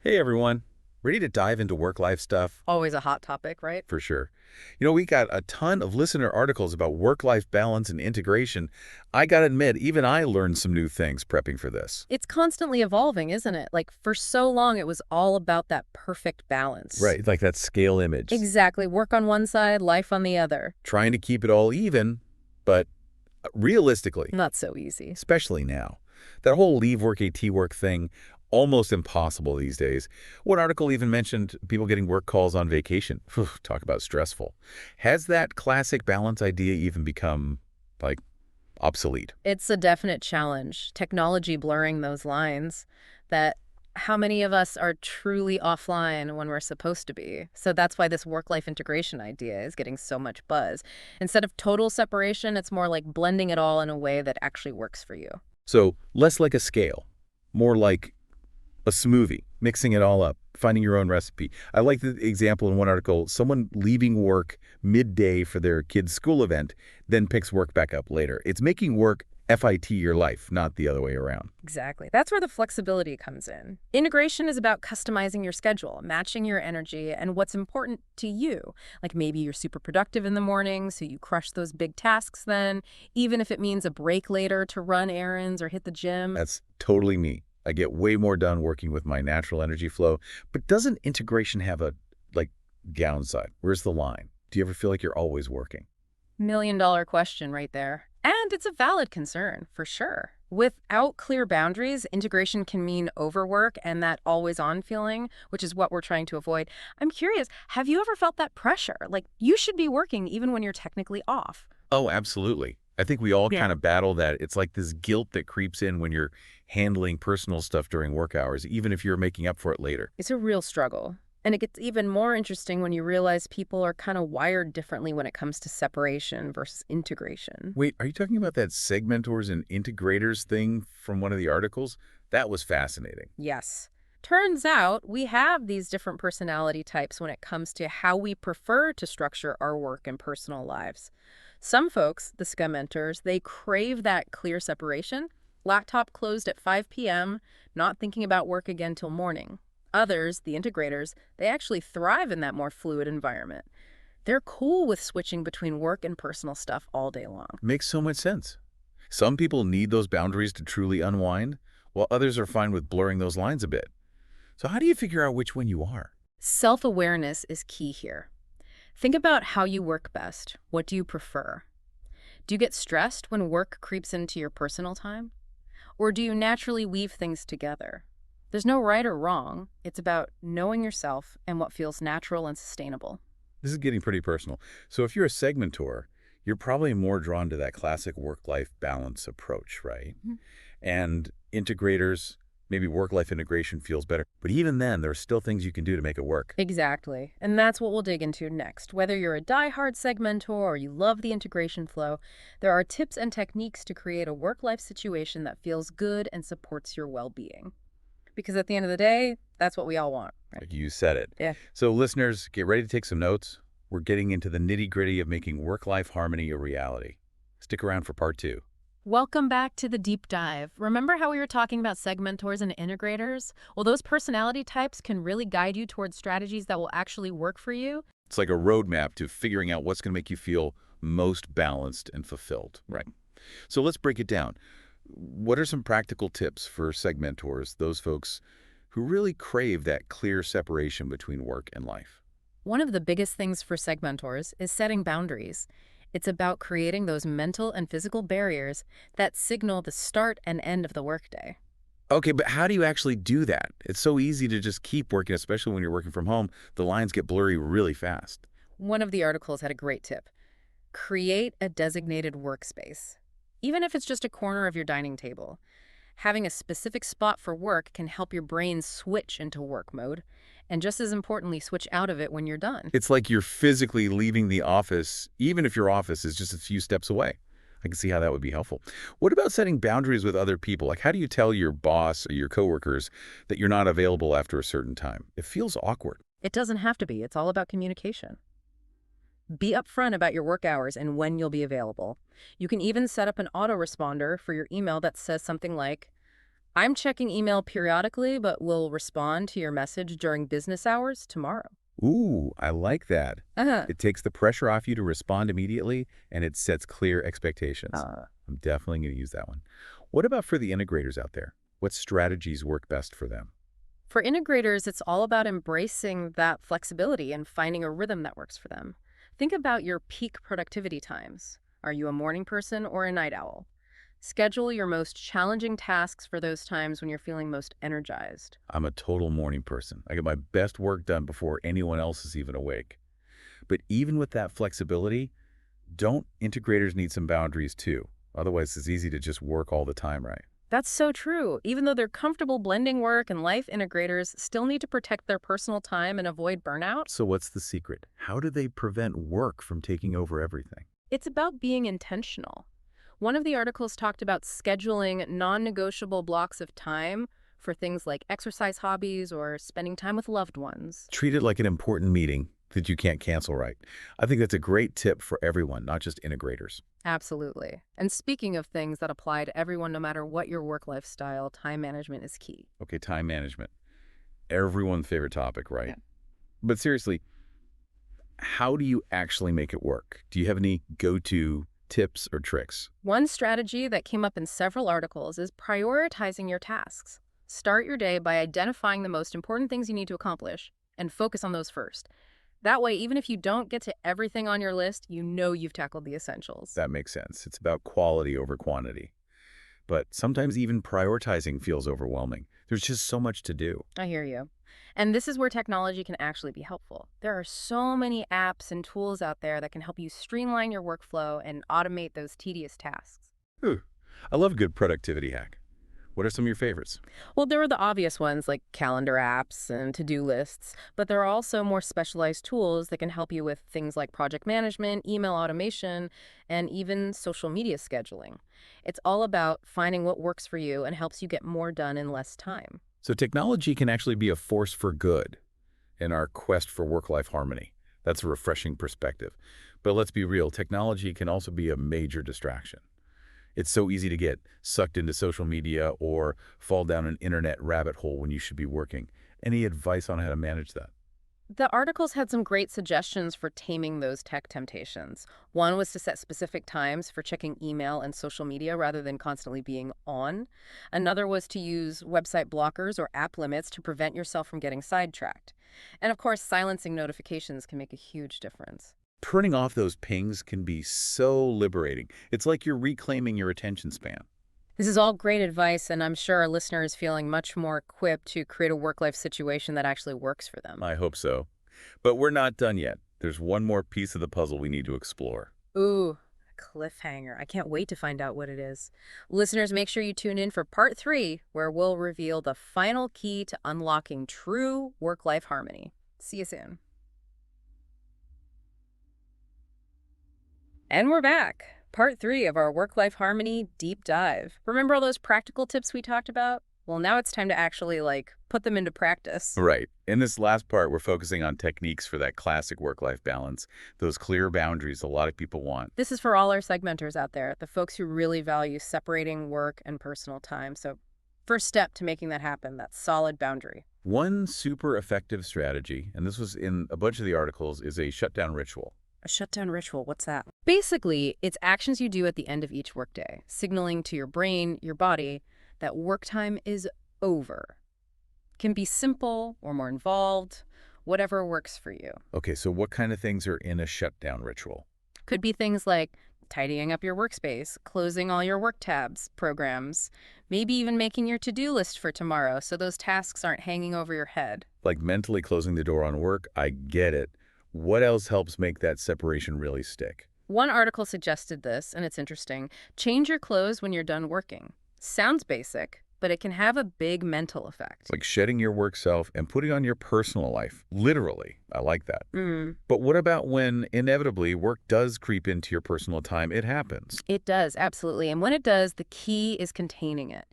Hey everyone, ready to dive into work-life stuff? Always a hot topic, right? For sure. We got a ton of listener articles about work-life balance and integration. I gotta admit, even I learned some new things prepping for this. It's constantly evolving, isn't it? Like, for so long, it was all about that perfect balance. Right, like that scale image. Exactly. Work on one side, life on the other. Trying to keep it all even, but realistically, Not so easy. especially now, that whole leave work, AT work thing, almost impossible these days. One article even mentioned people getting work calls on vacation. Phew, talk about stressful. Has that classic balance idea even become, like, obsolete? It's a definite challenge. Technology blurring those lines that how many of us are truly offline when we're supposed to be? So that's why this work-life integration idea is getting so much buzz. Instead of total separation, it's more like blending it all in a way that actually works for you. So less like a scale, more like a smoothie, mixing it all up, finding your own recipe. I like the example in one article, someone leaving work midday for their kid's school event, then picks work back up later. It's making work FIT your life, not the other way around. Exactly. That's where the flexibility comes in. Integration is about customizing your schedule, matching your energy, and what's important to you. Like maybe you're super productive in the morning, so you crush those big tasks then, even if it means a break later to run errands or hit the gym. That's totally me. I get way more done working with my natural energy flow. But doesn't integration have a, like, downside? Where's the line? Do you ever feel like you're always working? $1 million question right there. And it's a valid concern, for sure. Without clear boundaries, integration can mean overwork and that always on feeling, which is what we're trying to avoid. I'm curious, have you ever felt that pressure? Like you should be working even when you're technically off? Oh, absolutely. I think we all Yeah. kind of battle that. It's like this guilt that creeps in when you're handling personal stuff during work hours, even if you're making up for it later. It's a real struggle. And it gets even more interesting when you realize people are kind of wired differently when it comes to separation versus integration. Wait, are you talking about that segmentors and integrators thing from one of the articles? That was fascinating. Yes. Turns out we have these different personality types when it comes to how we prefer to structure our work and personal lives. Some folks, the scamentors, they crave that clear separation. Laptop closed at 5 p.m., not thinking about work again till morning. Others, the integrators, they actually thrive in that more fluid environment. They're cool with switching between work and personal stuff all day long. Makes so much sense. Some people need those boundaries to truly unwind, while others are fine with blurring those lines a bit. So how do you figure out which one you are? Self-awareness is key here. Think about how you work best. What do you prefer? Do you get stressed when work creeps into your personal time? Or do you naturally weave things together? There's no right or wrong. It's about knowing yourself and what feels natural and sustainable. This is getting pretty personal. So if you're a segmentor, you're probably more drawn to that classic work-life balance approach, right? Mhm. And integrators, maybe work-life integration feels better. But even then, there are still things you can do to make it work. Exactly. And that's what we'll dig into next. Whether you're a diehard segmentor or you love the integration flow, there are tips and techniques to create a work-life situation that feels good and supports your well-being. Because at the end of the day, that's what we all want, right? Like you said it. Yeah. So listeners, get ready to take some notes. We're getting into the nitty-gritty of making work-life harmony a reality. Stick around for part 2. Welcome back to the deep dive. Remember how we were talking about segmentors and integrators? Well, those personality types can really guide you towards strategies that will actually work for you. It's like a roadmap to figuring out what's going to make you feel most balanced and fulfilled, right? So let's break it down. What are some practical tips for segmentors, those folks who really crave that clear separation between work and life? One of the biggest things for segmentors is setting boundaries. It's about creating those mental and physical barriers that signal the start and end of the workday. Okay, but how do you actually do that? It's so easy to just keep working, especially when you're working from home. The lines get blurry really fast. One of the articles had a great tip. Create a designated workspace, even if it's just a corner of your dining table. Having a specific spot for work can help your brain switch into work mode, and just as importantly, switch out of it when you're done. It's like you're physically leaving the office, even if your office is just a few steps away. I can see how that would be helpful. What about setting boundaries with other people? Like, how do you tell your boss or your coworkers that you're not available after a certain time? It feels awkward. It doesn't have to be. It's all about communication. Be upfront about your work hours and when you'll be available. You can even set up an autoresponder for your email that says something like, I'm checking email periodically, but will respond to your message during business hours tomorrow. Ooh, I like that. Uh-huh. It takes the pressure off you to respond immediately, and it sets clear expectations. I'm definitely going to use that one. What about for the integrators out there? What strategies work best for them? For integrators, it's all about embracing that flexibility and finding a rhythm that works for them. Think about your peak productivity times. Are you a morning person or a night owl? Schedule your most challenging tasks for those times when you're feeling most energized. I'm a total morning person. I get my best work done before anyone else is even awake. But even with that flexibility, don't integrators need some boundaries too? Otherwise, it's easy to just work all the time, right? That's so true. Even though they're comfortable blending work and life, integrators still need to protect their personal time and avoid burnout. So what's the secret? How do they prevent work from taking over everything? It's about being intentional. One of the articles talked about scheduling non-negotiable blocks of time for things like exercise hobbies or spending time with loved ones. Treat it like an important meeting that you can't cancel, right? I think that's a great tip for everyone, not just integrators. Absolutely. And speaking of things that apply to everyone, no matter what your work lifestyle, time management is key. Okay, time management. Everyone's favorite topic, right? Yeah. But seriously, how do you actually make it work? Do you have any go-to tips or tricks? One strategy that came up in several articles is prioritizing your tasks. Start your day by identifying the most important things you need to accomplish and focus on those first. That way, even if you don't get to everything on your list, you know you've tackled the essentials. That makes sense. It's about quality over quantity. But sometimes even prioritizing feels overwhelming. There's just so much to do. I hear you. And this is where technology can actually be helpful. There are so many apps and tools out there that can help you streamline your workflow and automate those tedious tasks. Whew. I love a good productivity hack. What are some of your favorites? Well, there are the obvious ones like calendar apps and to-do lists, but there are also more specialized tools that can help you with things like project management, email automation, and even social media scheduling. It's all about finding what works for you and helps you get more done in less time. So technology can actually be a force for good in our quest for work-life harmony. That's a refreshing perspective. But let's be real, technology can also be a major distraction. It's so easy to get sucked into social media or fall down an internet rabbit hole when you should be working. Any advice on how to manage that? The articles had some great suggestions for taming those tech temptations. One was to set specific times for checking email and social media rather than constantly being on. Another was to use website blockers or app limits to prevent yourself from getting sidetracked. And of course, silencing notifications can make a huge difference. Turning off those pings can be so liberating. It's like you're reclaiming your attention span. This is all great advice, and I'm sure our listener is feeling much more equipped to create a work-life situation that actually works for them. I hope so. But we're not done yet. There's one more piece of the puzzle we need to explore. Ooh, a cliffhanger. I can't wait to find out what it is. Listeners, make sure you tune in for part 3, where we'll reveal the final key to unlocking true work-life harmony. See you soon. And we're back. Part 3 of our work-life harmony deep dive. Remember all those practical tips we talked about? Well, now it's time to actually, put them into practice. Right. In this last part, we're focusing on techniques for that classic work-life balance, those clear boundaries a lot of people want. This is for all our segmenters out there, the folks who really value separating work and personal time. So first step to making that happen, that solid boundary. One super effective strategy, and this was in a bunch of the articles, is a shutdown ritual. A shutdown ritual, what's that? Basically, it's actions you do at the end of each workday, signaling to your brain, your body, that work time is over. Can be simple or more involved, whatever works for you. Okay, so what kind of things are in a shutdown ritual? Could be things like tidying up your workspace, closing all your work tabs, programs, maybe even making your to-do list for tomorrow so those tasks aren't hanging over your head. Like mentally closing the door on work, I get it. What else helps make that separation really stick? One article suggested this, and it's interesting. Change your clothes when you're done working. Sounds basic, but it can have a big mental effect. Like shedding your work self and putting on your personal life. Literally. I like that. Mm. But what about when inevitably work does creep into your personal time? It happens. It does, absolutely. And when it does, the key is containing it.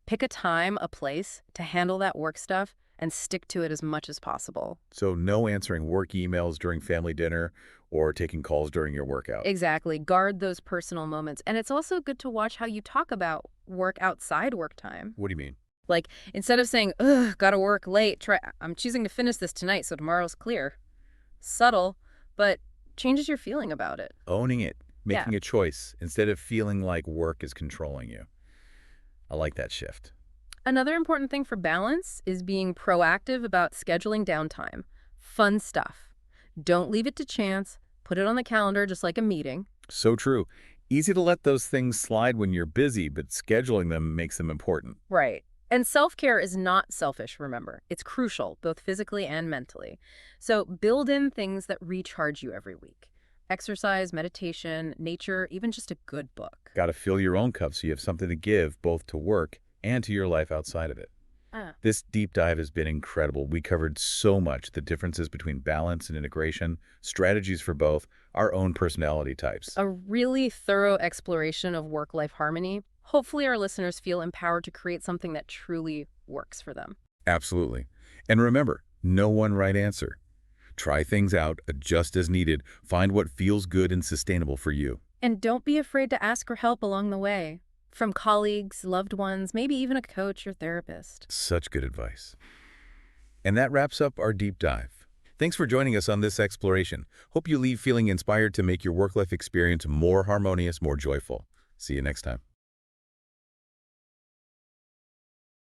Pick a time, a place to handle that work stuff and stick to it as much as possible. So no answering work emails during family dinner or taking calls during your workout. Exactly. Guard those personal moments. And it's also good to watch how you talk about work outside work time. What do you mean? Like, instead of saying, ugh, gotta work late, I'm choosing to finish this tonight so tomorrow's clear. Subtle, but changes your feeling about it. Owning it, Yeah. making a choice instead of feeling like work is controlling you. I like that shift. Another important thing for balance is being proactive about scheduling downtime. Fun stuff. Don't leave it to chance. Put it on the calendar just like a meeting. So true. Easy to let those things slide when you're busy, but scheduling them makes them important. Right. And self-care is not selfish, remember. It's crucial, both physically and mentally. So build in things that recharge you every week. Exercise, meditation, nature, even just a good book. Got to fill your own cup so you have something to give both to work and to your life outside of it. Ah. This deep dive has been incredible. We covered so much, the differences between balance and integration, strategies for both, our own personality types. A really thorough exploration of work-life harmony. Hopefully our listeners feel empowered to create something that truly works for them. Absolutely. And remember, no one right answer. Try things out, adjust as needed, find what feels good and sustainable for you. And don't be afraid to ask for help along the way. From colleagues, loved ones, maybe even a coach or therapist. Such good advice. And that wraps up our deep dive. Thanks for joining us on this exploration. Hope you leave feeling inspired to make your work-life experience more harmonious, more joyful. See you next time.